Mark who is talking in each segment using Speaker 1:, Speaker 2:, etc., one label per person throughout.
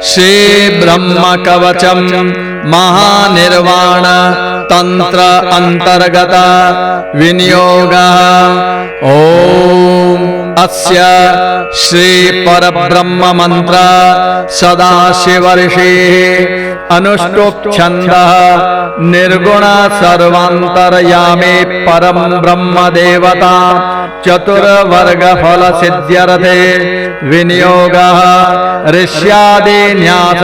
Speaker 1: श्री ब्रह्म कवचम महानिर्वाण तंत्र अंतर्गत विनियोग। ओम अस्य श्री परब्रह्म मंत्र सदाशिवर्षि अनुष्टुप छंद निर्गुण सर्वांतरयामी परम ब्रह्म देवता चतुर्वर्ग फल सिद्ध्यर्थे विनियोग ऋष्यादि न्यास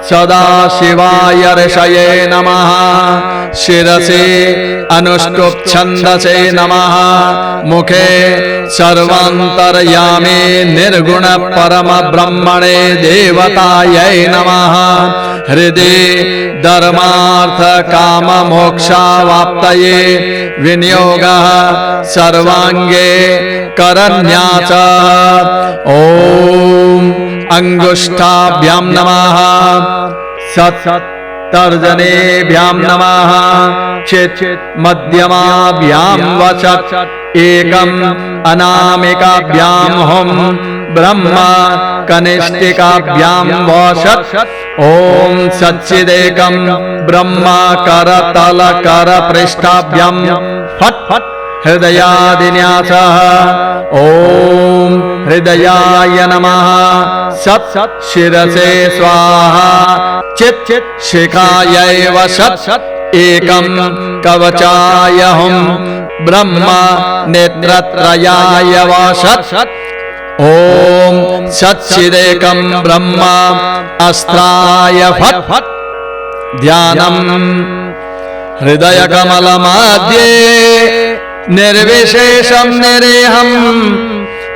Speaker 1: सदाशिवाय ऋषये नमः। शिरसि अनुष्टुप छंदसे नमः। मुखे सर्वांतरयामी निर्गुण परम ब्रह्मणे देवतायै नमः। हृदि धर्मार्थ काम मोक्षावाप्तये विनियोगः सर्वांगे करन्यास। ओम अंगुष्ठाभ्यां नमः। तर्जनेभ्यां नमः। चित् मध्यमाभ्यां वचत् एकम् अनामिकाभ्यां हुं ब्रह्म कनिष्ठिकाभ्यां वशत्। ओम सच्चिदेकं ब्रह्म करतल कर पृष्ठाभ्यां फट् फट् हृदयादिन्यासः। ओम हृदयाय नमः। सत् शिरसे स्वाहा। चित् शिखायै वशत् एकं कवचाय हुं ब्रह्म नेत्रत्रयाय वशत्। ओम सच्चिदेकं ब्रह्म अस्त्राय फट् फट् ध्यानम् हृदय कमलमध्ये निर्विशेषं निरेहं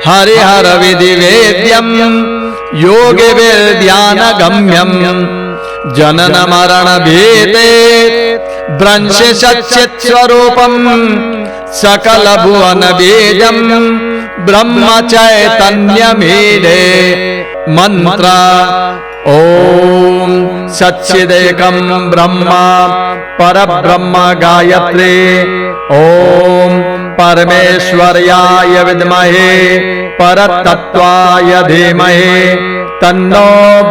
Speaker 1: हरिहर विधिवेद्यं योगिभिर्ध्यानगम्यं जनन मरण भीते भ्रंशि सच्चित् स्वरूपं सकल भुवन बीजं ब्रह्म चैतन्यमीडे मंत्र। ओम सच्चिदेकं ब्रह्म परब्रह्म गायत्री। ओम परमेश्वर्याय विद्महे परतत्त्वाय धीमहि तन्नो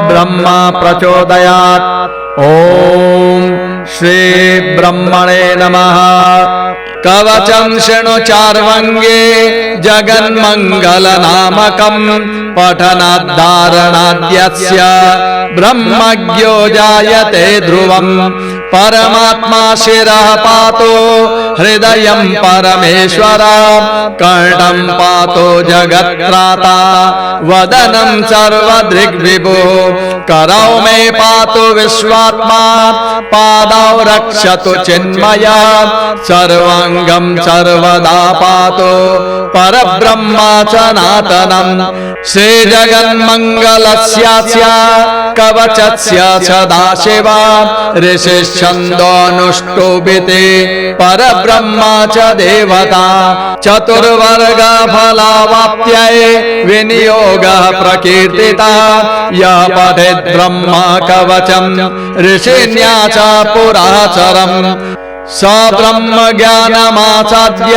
Speaker 1: ब्रह्म प्रचोदयात्। ओम श्री ब्रह्मणे नमः। कवचं शृणु चार्वङ्गे जगन्मङ्गलनामकं पठनाद्धारणाद्यस्य ब्रह्मज्ञो जायते ध्रुवं। परमात्मा शिरः पातो हृदयं परमेश्वर कर्णं पातो जगत्त्राता वदनं सर्वदृग्विभो करौ मे पातु विश्वात्मा पादौ रक्षतु चिन्मया सर्वांगं सर्वदा पातु परब्रह्म सनातनं। श्री जगन्मङ्गलस्यास्य कवचस्य सदाशिवा ऋषिच्छन्दोऽनुष्टुभिते परब्रह्म च देवता चतुर्वर्ग फलावाप्त्यै विनियोगः प्रकीर्तिता। यः पठेत् ब्रह्म कवचं ऋषिण्या च पुराचरम् स ब्रह्म ज्ञानमासाद्य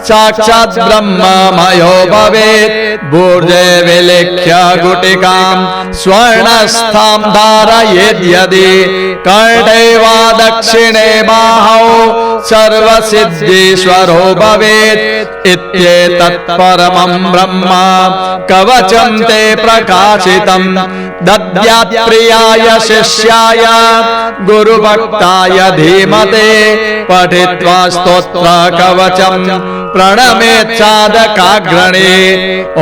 Speaker 1: साक्षात् ब्रह्ममयो भवेत्। भूर्जे विलिख्य गुटिकां स्वर्णस्थां धारयेद्यदि कर्णे वा दक्षिणे बाहौ सर्वसिद्धीश्वरो भवेत्। इत्येतत् परमं ब्रह्म कवचं ते प्रकाशितं दद्यात् प्रियाय शिष्याय गुरुभक्ताय धीमते। पठित्वा स्तोत्र कवचं प्रणमेत् साधकाग्रणे।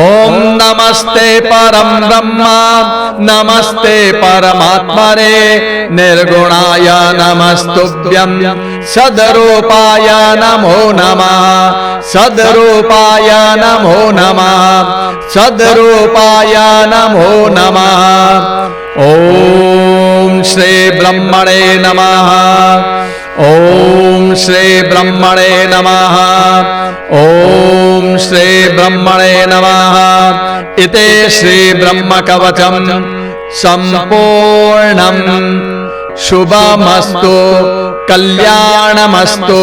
Speaker 1: ओम नमस्ते परं ब्रह्म नमस्ते परमात्मने निर्गुणाय नमस्तुभ्यं सद्रूपाय नमो नमः। सद्रूपाय नमो नमः। सद्रूपाय नमो नमः। ओम श्री ब्रह्मणे नमः। ओम श्री ब्रह्मणे नमः। ओम श्री ब्रह्मणे नमः। इति श्री ब्रह्म कवचं संपूर्णं। शुभमस्तु कल्याणमस्तु।